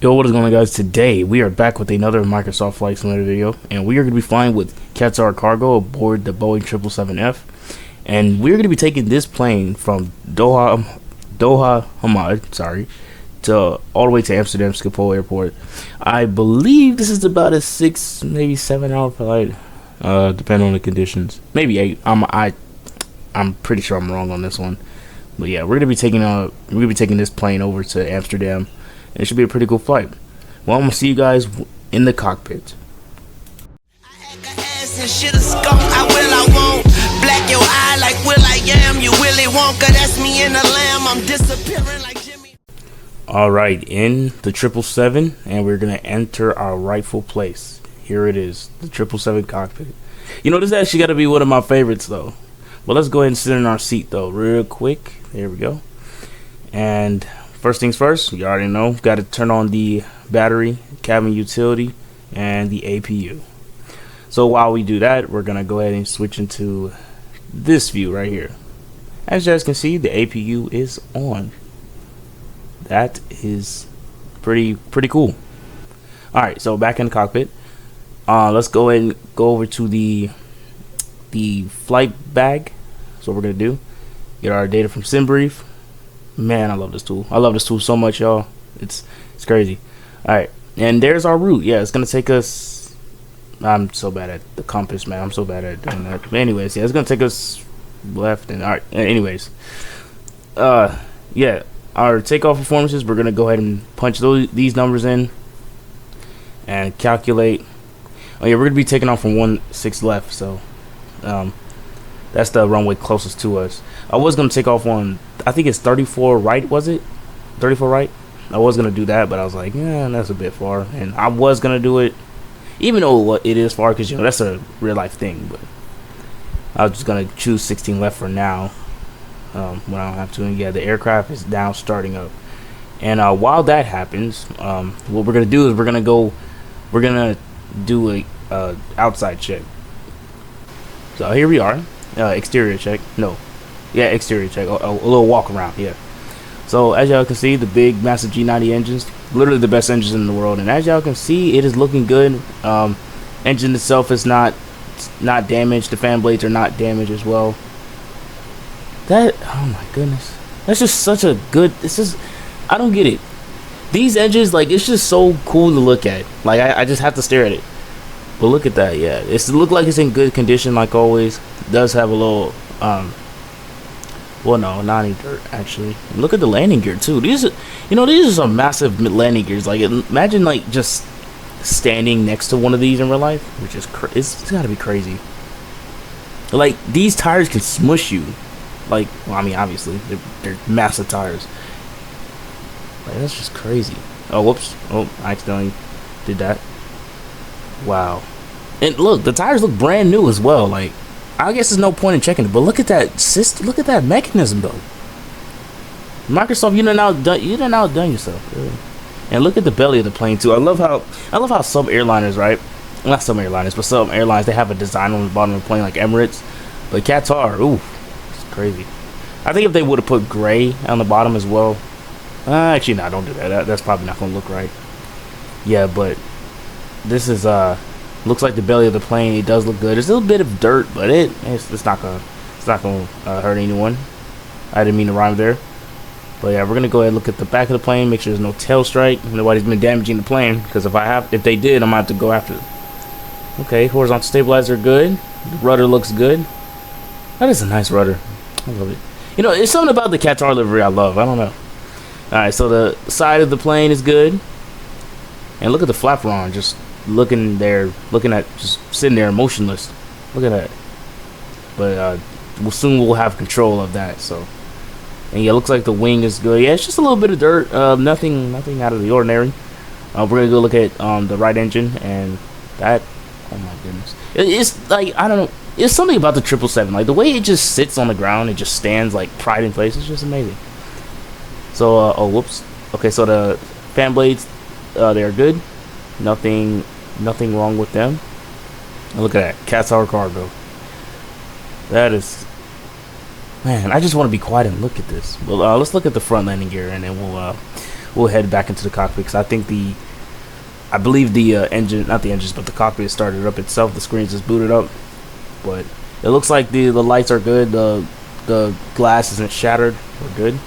Yo, what is going on, guys? Today we are back with another Microsoft Flight Simulator video, and we are going to be flying with Qatar cargo aboard the Boeing 777F, and we're going to be taking this plane from Doha Hamad, to all the way to Amsterdam Schiphol Airport. I believe this is about a 6, maybe 7 hour flight, depending on the conditions. Maybe 8. I'm pretty sure I'm wrong on this one, but yeah, we're going to be taking this plane over to Amsterdam. It should be a pretty cool flight. Well, I'm gonna see you guys in the cockpit. Alright, in the 777, and we're gonna enter our rightful place. Here it is, the 777 cockpit. You know, this actually gotta be one of my favorites though. But let's go ahead and sit in our seat though, real quick. There we go. And first things first, you already know, got to turn on the battery, cabin utility, and the APU. So while we do that, we're going to go ahead and switch into this view right here. As you guys can see, the APU is on. That is pretty cool. Alright, so back in the cockpit. Let's go ahead and go over to the flight bag. That's what we're going to do. Get our data from SimBrief. Man, I love this tool. I love this tool so much, y'all. It's crazy. Alright, and there's our route. Yeah, it's gonna take us, I'm so bad at the compass, man. I'm so bad at doing that. But anyways, yeah, it's gonna take us left. And alright, anyways, yeah, our takeoff performances, we're gonna go ahead and punch these numbers in and calculate. Oh yeah, we're gonna be taking off from 16 left, so that's the runway closest to us. I was gonna take off on, I think it's 34 right, was it? 34 right? I was gonna do that, but I was like, yeah, that's a bit far. And I was gonna do it, even though it is far, because, you know, that's a real life thing. But I was just gonna choose 16 left for now, when I don't have to. And yeah, the aircraft is now starting up. And while that happens, what we're gonna do is we're gonna do a outside check. So here we are. Exterior check. No. Yeah, exterior check. A little walk around. Yeah. So as y'all can see, the big massive G90 engines, literally the best engines in the world. And as y'all can see, it is looking good. Engine itself is not damaged. The fan blades are not damaged as well. Oh my goodness, that's just such a good. It's just, I don't get it. These engines, like, it's just so cool to look at. Like, I just have to stare at it. But look at that, yeah. It look like it's in good condition, like always. It does have a little, well, no, not any dirt, actually. Look at the landing gear, too. These are some massive landing gears. Like, imagine, like, just standing next to one of these in real life, which is, it's gotta be crazy. Like, these tires can smush you. Like, well, I mean, obviously, they're massive tires. Like, that's just crazy. Oh, whoops. Oh, I accidentally did that. Wow. And look, the tires look brand new as well. Like, I guess there's no point in checking it, but look at that system. Look at that mechanism, though. Microsoft, you done outdone yourself. Really. And look at the belly of the plane too. I love how some airliners, right? Not some airliners, but some airlines, they have a design on the bottom of the plane, like Emirates. But Qatar, ooh, it's crazy. I think if they would have put gray on the bottom as well. Actually, no, don't do that. That's probably not gonna look right. Yeah, but this is looks like the belly of the plane. It does look good. There's a little bit of dirt, but it's not gonna hurt anyone. I didn't mean to rhyme there. But yeah, we're gonna go ahead and look at the back of the plane, make sure there's no tail strike. Nobody's been damaging the plane, because if they did, I'm gonna have to go after them. Okay, horizontal stabilizer good. The rudder looks good. That is a nice rudder. I love it. You know, it's something about the Qatar livery I love. I don't know. Alright, so the side of the plane is good. And look at the flaperon, just just sitting there motionless. Look at that. But we'll have control of that. So, and yeah, it looks like the wing is good. Yeah, it's just a little bit of dirt. Nothing out of the ordinary. We're gonna go look at the right engine, and that. Oh my goodness, it's like, I don't know. It's something about the 777. Like, the way it just sits on the ground, it just stands like pride in place. It's just amazing. So, oh whoops. Okay, so the fan blades, they are good. Nothing wrong with them. And look at that, Qatar cargo. That is, man, I just want to be quiet and look at this. Well, let's look at the front landing gear, and then we'll head back into the cockpit because I believe the engine, not the engines, but the cockpit started up itself. The screen just booted up, but it looks like the lights are good. The glass isn't shattered. We're good.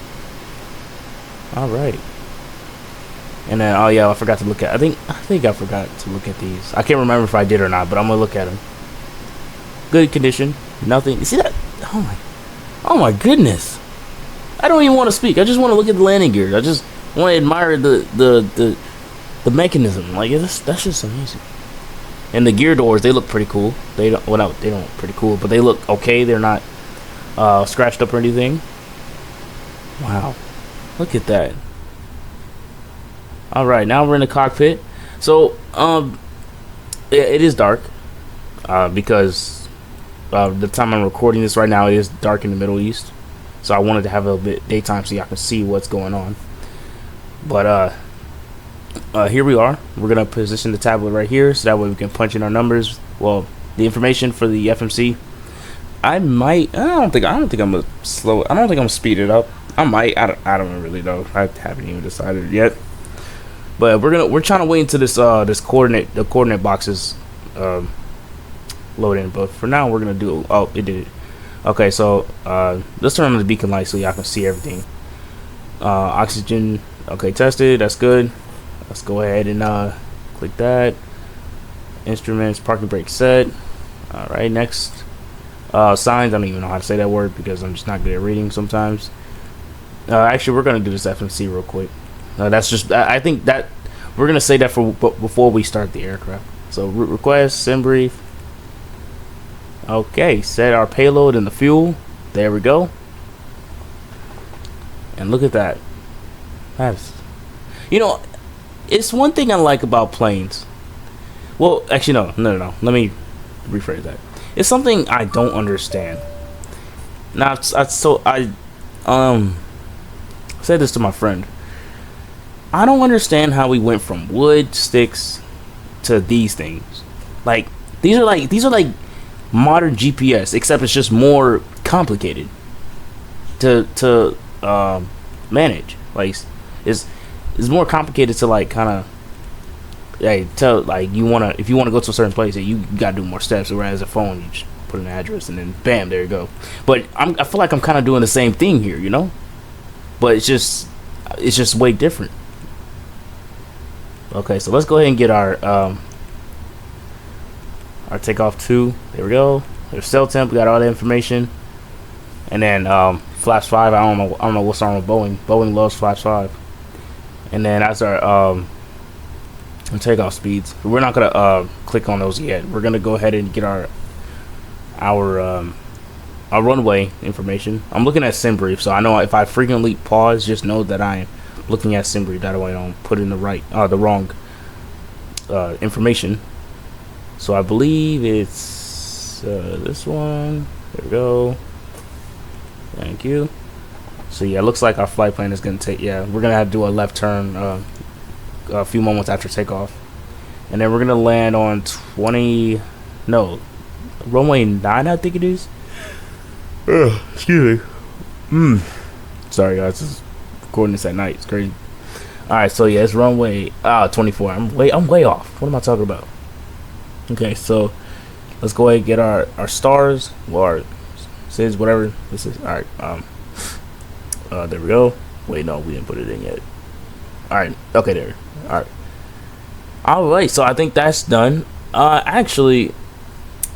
All right. And then, oh yeah, I forgot to look at. I think I forgot to look at these. I can't remember if I did or not, but I'm gonna look at them. Good condition. Nothing. You see that? Oh my goodness. I don't even want to speak. I just want to look at the landing gear. I just want to admire the mechanism. Like that's just amazing. And the gear doors, they look pretty cool. They don't look pretty cool, but they look okay. They're not scratched up or anything. Wow, look at that. All right, now we're in the cockpit. So it is dark because the time I'm recording this right now, it is dark in the Middle East. So I wanted to have a bit daytime so y'all can see what's going on. But here we are. We're gonna position the tablet right here so that way we can punch in our numbers. Well, the information for the FMC. I don't think I'm gonna slow. I don't think I'm gonna speed it up. I might. I don't really know. I haven't even decided yet. But we're trying to wait until the coordinate boxes load in. But for now, we're gonna do. Oh, it did it. Okay, so let's turn on the beacon light so y'all can see everything. Oxygen. Okay, tested. That's good. Let's go ahead and click that. Instruments, parking brake set. All right, next. Signs. I don't even know how to say that word because I'm just not good at reading sometimes. Actually, we're gonna do this FMC real quick. That's just. I think that we're gonna say that before we start the aircraft. So route request, sim brief. Okay, set our payload and the fuel. There we go. And look at that. That's, it's one thing I like about planes. Well, actually, no. Let me rephrase that. It's something I don't understand. Now, I said this to my friend. I don't understand how we went from wood sticks to these things. Like these are like modern GPS, except it's just more complicated to manage. Like it's more complicated to like kind of tell like if you want to go to a certain place, you gotta do more steps. Whereas a phone, you just put an address and then bam, there you go. But I feel like I'm kind of doing the same thing here, but it's just way different. Okay, so let's go ahead and get our takeoff 2. There we go. There's cell temp. We got all the information. And then flaps 5. I don't know what's wrong with Boeing. Boeing loves flaps 5. And then that's our takeoff speeds. We're not gonna click on those yet. We're gonna go ahead and get our runway information. I'm looking at sim brief, so I know if I frequently pause, just know that I am looking at sim brief. That way I don't put in the wrong information. So I believe it's this one. There we go. Thank you. So yeah, it looks like our flight plan is gonna take. Yeah, we're gonna have to do a left turn a few moments after takeoff, and then we're gonna land on runway 9. I think it is. Excuse me. Sorry guys, this is recording this at night. It's crazy. All right, so yeah, it's runway 24. I'm way off. What am I talking about? Okay, so let's go ahead and get our stars or SIDS, whatever this is. All right, there we go. Wait, no, we didn't put it in yet. All right, okay, there. All right, so I think that's done. Actually,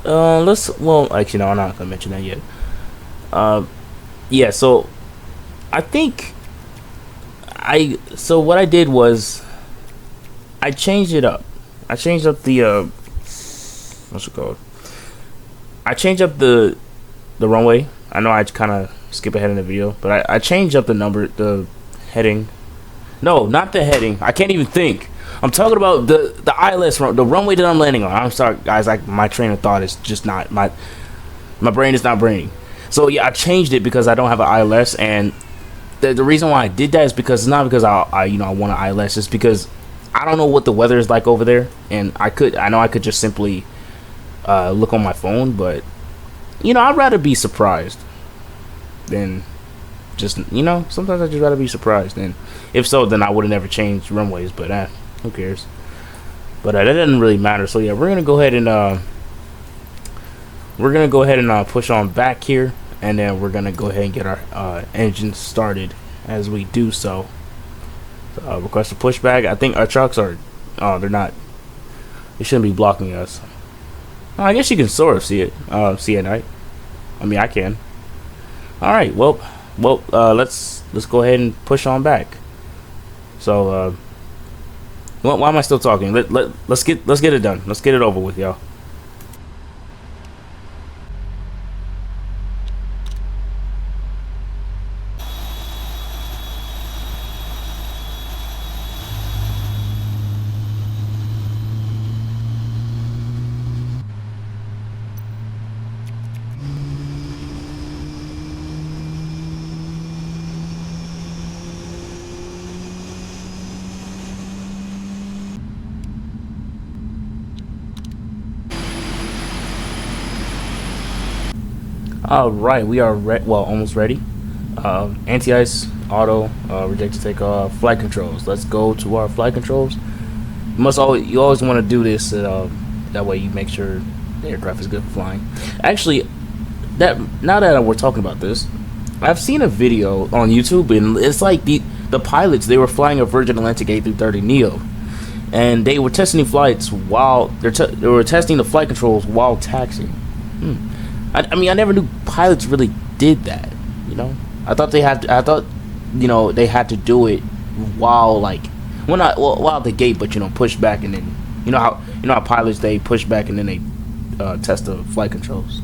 I'm not gonna mention that yet. Yeah, so I think what I did was I changed it up. I changed up the what's it called? I changed up the runway. I know I kind of skip ahead in the video, but I changed up the heading. No, not the heading. I can't even think. I'm talking about the ILS the runway that I'm landing on. I'm sorry, guys. My train of thought is just not my brain is not braining. So yeah, I changed it because I don't have an ILS, and the reason why I did that is because it's not because I want an ILS. It's because I don't know what the weather is like over there, and I know I could just simply look on my phone, but I'd rather be surprised than just, sometimes I just rather be surprised. And if so, then I would have never changed runways. But who cares? But that doesn't really matter. So yeah, we're gonna go ahead and push on back here, and then we're gonna go ahead and get our engine started as we do so. Request a pushback. I think our trucks are, they're not. They shouldn't be blocking us. I guess you can sort of see it. See at night. I mean, I can. All right. Well, let's go ahead and push on back. So, why am I still talking? Let's get it done. Let's get it over with, y'all. All right, we are almost ready. Anti-ice, auto, reject to takeoff, flight controls. Let's go to our flight controls. You always want to do this. That way, you make sure the aircraft is good for flying. Actually, now that we're talking about this, I've seen a video on YouTube, and it's like the pilots, they were flying a Virgin Atlantic A330 Neo, and they were testing the flights while they were testing the flight controls while taxiing. I mean, I never knew pilots really did that. I thought they had to do it while while at the gate, but push back, and then how pilots, they push back and then they test the flight controls.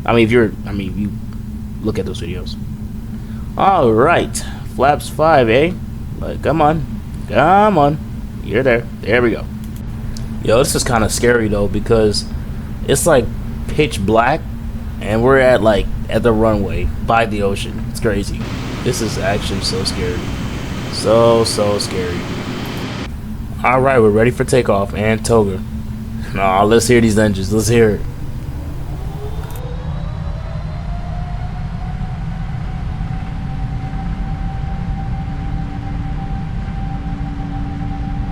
I mean, if you look at those videos. All right, flaps 5, eh? Come on, you're there. There we go. Yo, this is kind of scary though, because it's like pitch black. And we're at the runway by the ocean. It's crazy. This is actually so scary. So scary. Alright, we're ready for takeoff and toga. Nah, let's hear these engines. Let's hear it.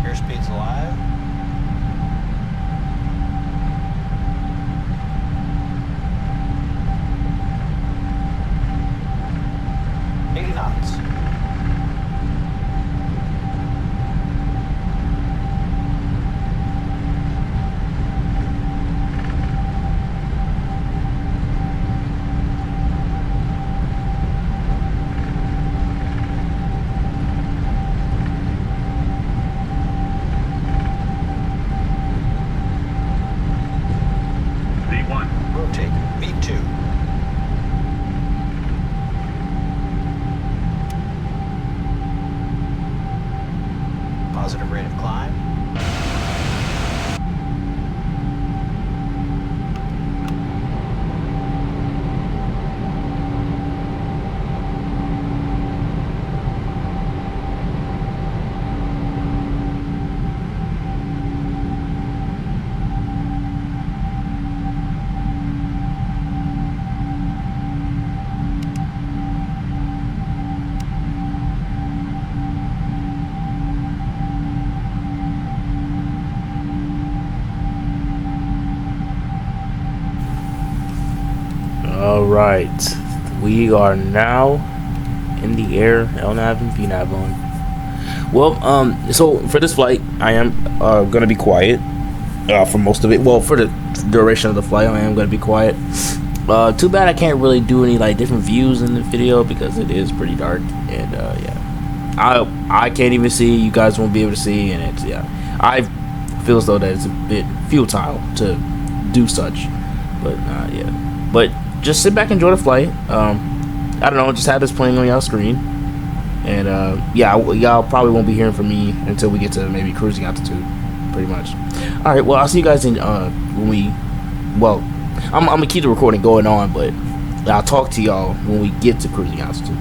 Airspeed's alive. Rotate, V2. Positive rate of climb. Alright, we are now in the air, LNAV and VNAV on. Well, so for this flight, I am gonna be quiet for most of it. Well, for the duration of the flight, I am gonna be quiet. Too bad I can't really do any different views in the video because it is pretty dark, and yeah, I can't even see. You guys won't be able to see, and it's I feel as though that it's a bit futile to do such, but yeah, but. Just sit back and enjoy the flight. I don't know, just have this playing on y'all screen, and yeah, y'all probably won't be hearing from me until we get to maybe cruising altitude, pretty much. All right, well, I'll see you guys in when we, well, I'm gonna keep the recording going on, but I'll talk to y'all when we get to cruising altitude.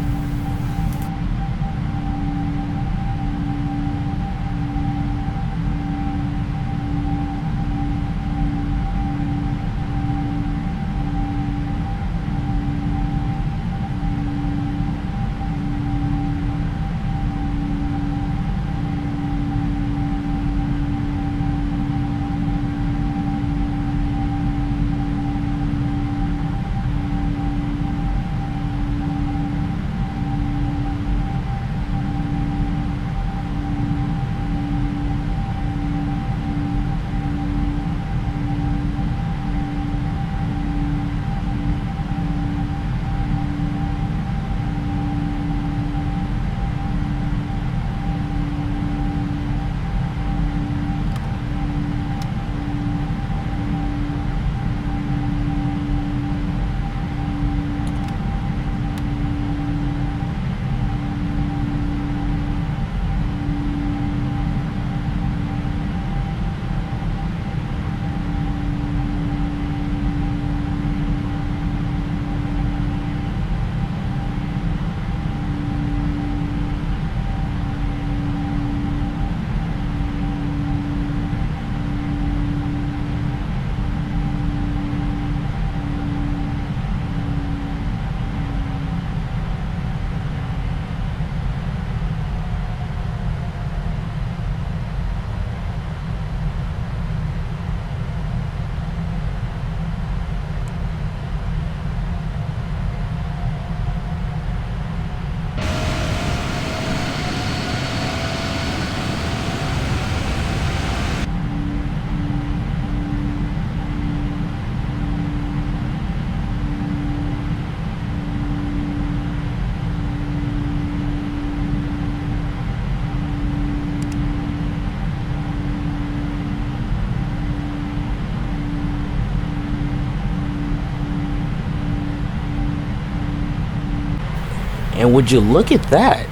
And would you look at that?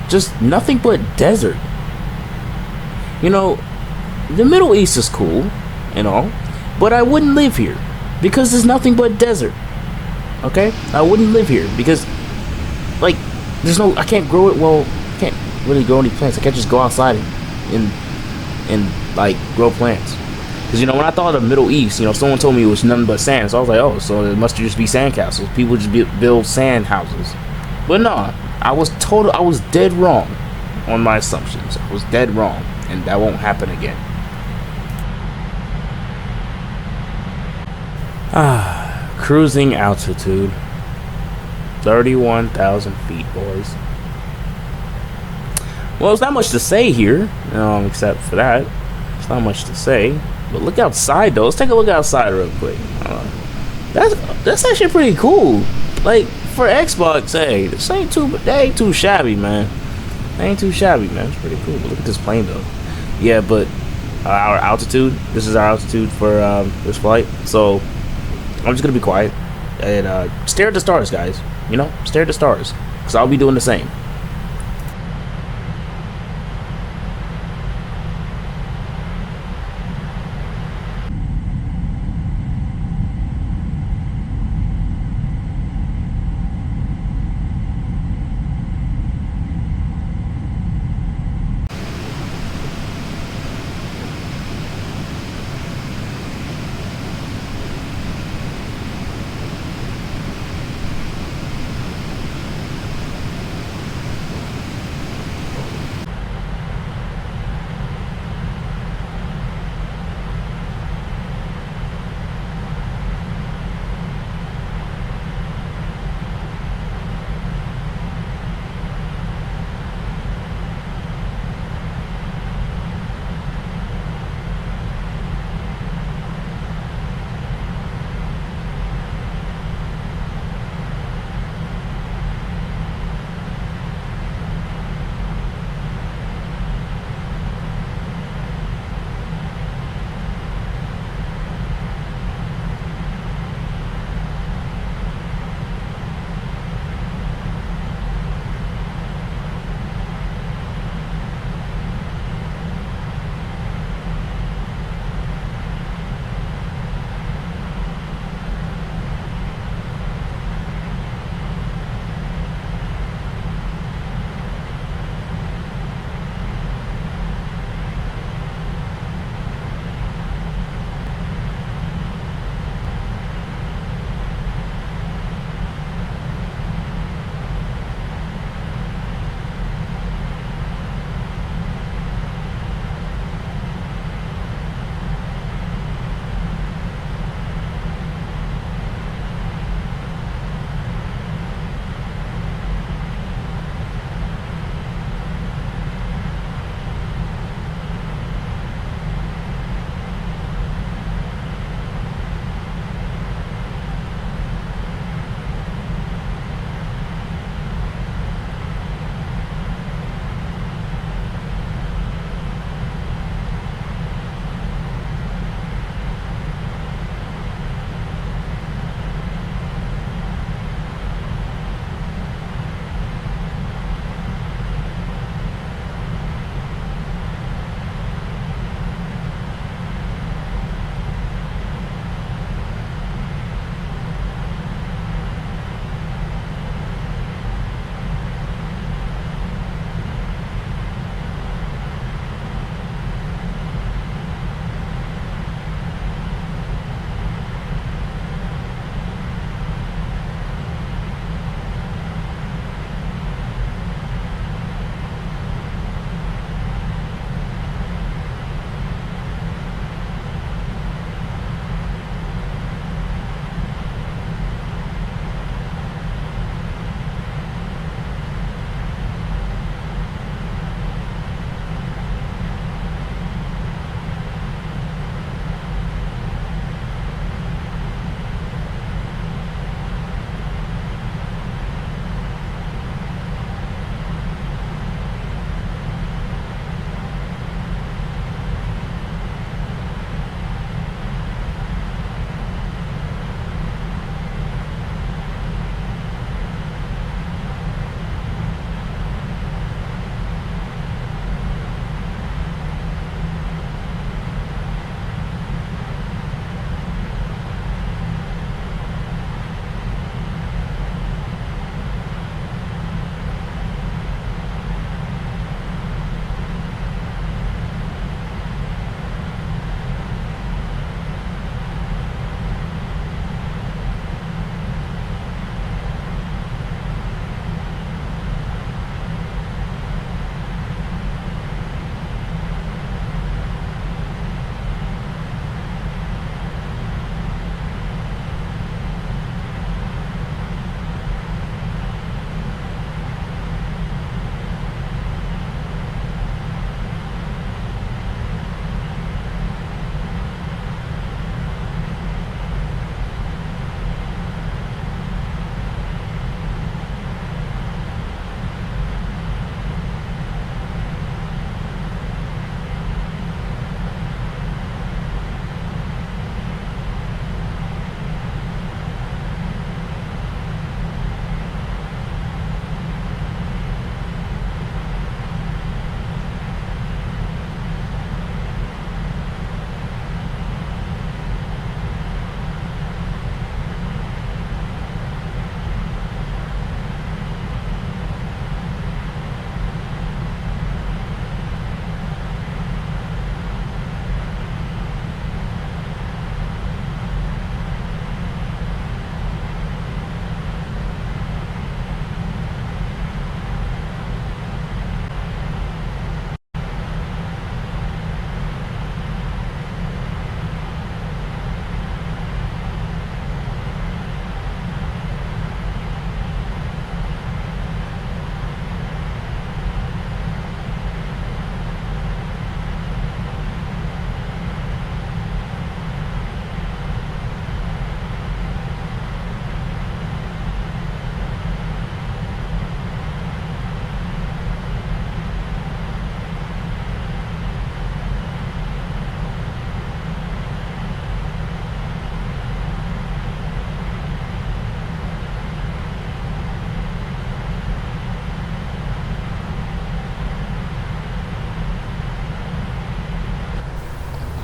Just nothing but desert. You know, the Middle East is cool and all, but I wouldn't live here because there's nothing but desert. Okay? I wouldn't live here because, like, I can't grow it. Well, I can't really grow any plants. I can't just go outside and like grow plants. Because, you know, when I thought of the Middle East, you know, someone told me it was nothing but sand. So I was like, oh, so it must just be sand castles. People just build sand houses. But no, I was dead wrong on my assumptions. I was dead wrong. And that won't happen again. Cruising altitude. 31,000 feet, boys. Well, it's not much to say here, except for that. It's not much to say. But look outside, though. Let's take a look outside real quick. That's actually pretty cool. Like, for Xbox, hey, this ain't too shabby, man. They ain't too shabby, man. It's pretty cool. But look at this plane, though. Yeah, but our altitude. This is our altitude for this flight. So I'm just gonna be quiet and stare at the stars, guys. You know, stare at the stars, because I'll be doing the same.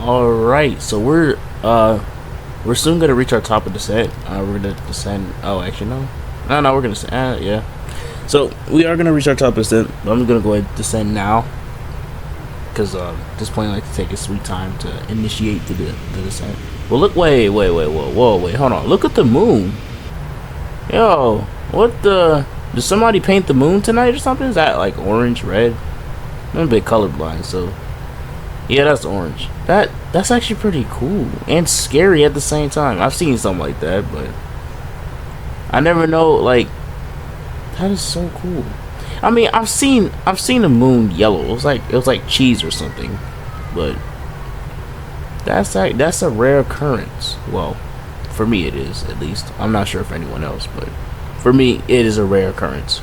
All right, so we're soon gonna reach our top of descent. We're gonna descend. Oh, actually no, we're gonna descend. Yeah. So we are gonna reach our top of descent. But I'm gonna go ahead and descend now, because this plane likes to take its sweet time to initiate the descent. Well, look, wait, hold on. Look at the moon. Yo, what the? Did somebody paint the moon tonight or something? Is that like orange, red? I'm a bit colorblind, so yeah, that's orange. That's actually pretty cool and scary at the same time. I've seen something like that, but I never know. Like, that is so cool. I mean, I've seen the moon yellow. It was like cheese or something, but that's a rare occurrence. Well, for me it is, at least. I'm not sure for anyone else, but for me it is a rare occurrence.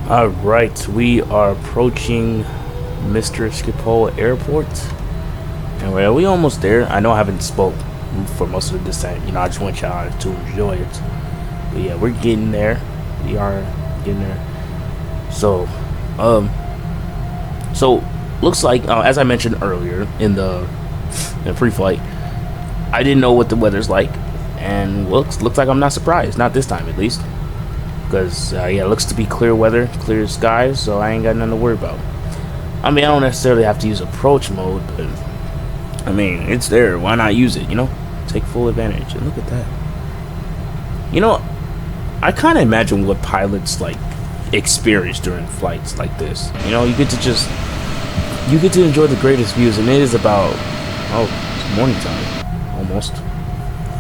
All right, we are approaching Mr. Schiphol Airport, and we almost there. I know I haven't spoke for most of the descent. You know, I just want y'all to enjoy it. But yeah, we're getting there. We are getting there. So, looks like as I mentioned earlier in the pre-flight, I didn't know what the weather's like, and looks like I'm not surprised. Not this time, at least. Because, yeah, it looks to be clear weather, clear skies, so I ain't got nothing to worry about. I mean, I don't necessarily have to use approach mode, but, I mean, it's there. Why not use it, you know? Take full advantage. And look at that. You know, I kind of imagine what pilots, like, experience during flights like this. You know, you get to enjoy the greatest views, and it is about, it's morning time, almost.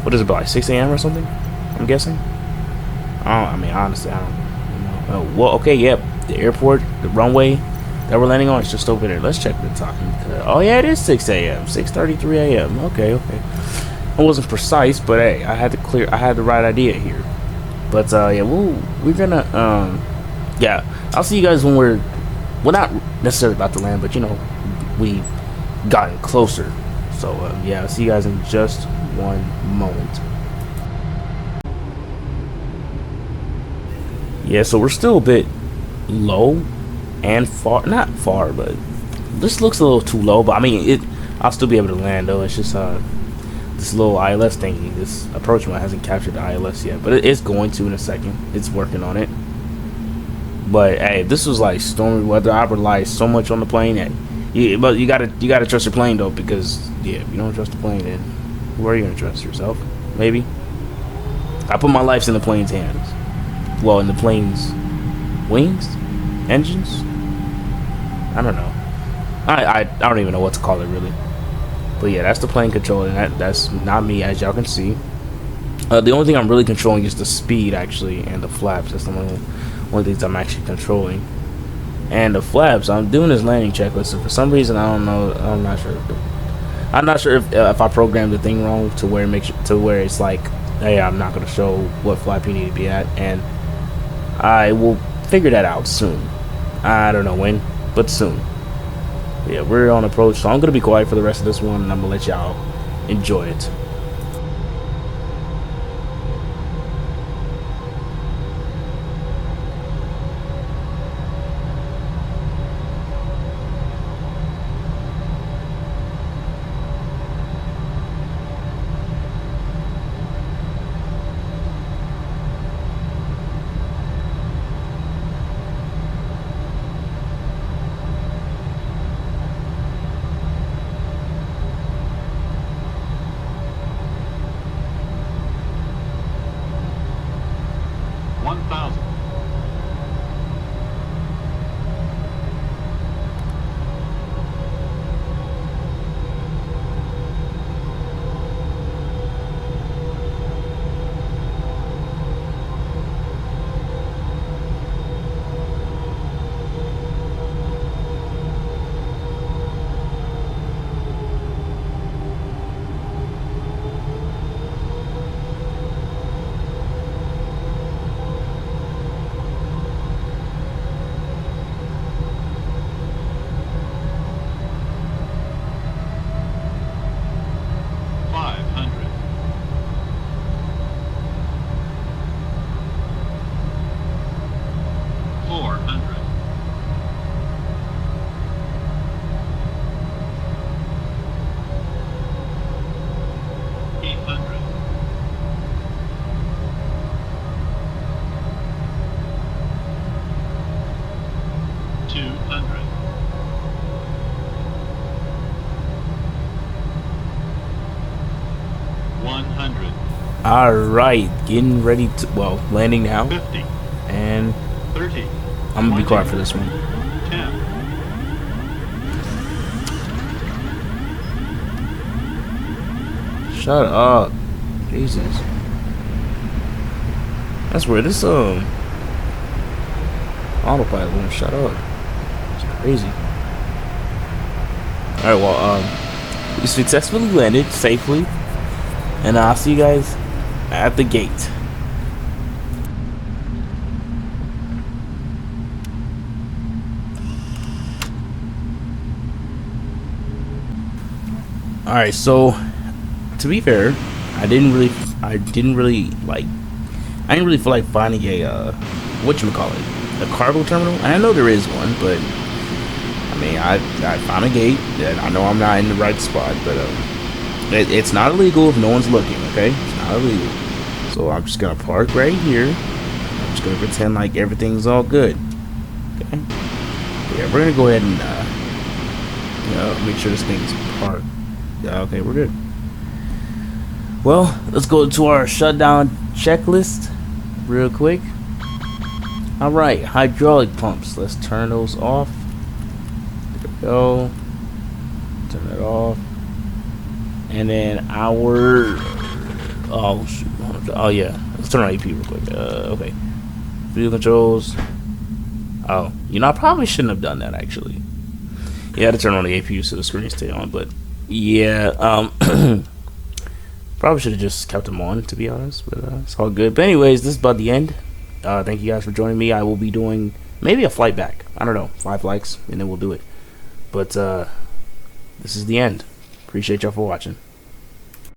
What is it, about, like 6 a.m. or something? I'm guessing? I mean, honestly, I don't know. Well, okay, yep. The airport, the runway that we're landing on is just over there. Let's check the time. Oh, yeah, it is 6 a.m. 6:33 a.m. Okay. I wasn't precise, but hey, I had the right idea here. But yeah, we're gonna yeah, I'll see you guys when we're not necessarily about to land, but you know, we've gotten closer. So yeah, I'll see you guys in just one moment. Yeah, so we're still a bit low and far, not far, but this looks a little too low. But I mean, I'll still be able to land though. It's just this little ILS thingy, this approach mode hasn't captured the ILS yet, but it's going to in a second. It's working on it. But hey, if this was like stormy weather, I rely so much on the plane. But you gotta trust your plane though, because yeah, if you don't trust the plane, then who are you gonna trust? Yourself? Maybe. I put my life in the plane's hands. Well, in the plane's wings, engines. I don't know. I don't even know what to call it really. But yeah, that's the plane controlling. That's not me, as y'all can see. The only thing I'm really controlling is the speed, actually, and the flaps. That's the only things I'm actually controlling. And the flaps, I'm doing this landing checklist, and for some reason, I don't know. I'm not sure if I programmed the thing wrong to where it's like, hey, I'm not gonna show what flap you need to be at, and I will figure that out soon. I don't know when, but soon. Yeah, we're on approach, so I'm gonna be quiet for the rest of this one, and I'm gonna let y'all enjoy it. All right, getting ready to, landing now. 50, and 30. I'm gonna be quiet for this one. 10. Shut up, Jesus. That's weird. This autopilot won't shut up. It's crazy. All right, well, we successfully landed safely, and I'll see you guys at the gate. All right, so to be fair, I didn't really feel like finding a whatchamacallit, a cargo terminal. And I know there is one, but I mean, I found a gate, and I know I'm not in the right spot, but it's not illegal if no one's looking. Okay, it's not illegal. So I'm just gonna park right here. I'm just gonna pretend like everything's all good. Okay. Yeah, we're gonna go ahead and make sure this thing's parked. Yeah, okay, we're good. Well, let's go to our shutdown checklist real quick. All right, hydraulic pumps. Let's turn those off. There we go. Turn it off. And then our oh yeah, let's turn on AP real quick. Okay, video controls. Oh, I probably shouldn't have done that actually. Yeah, I had to turn on the APU so the screen stay on, but yeah, probably should have just kept them on, to be honest, but it's all good. But anyways, this is about the end. Thank you guys for joining me. I will be doing maybe a flight back. I don't know, 5 flights, and then we'll do it. But this is the end. Appreciate y'all for watching.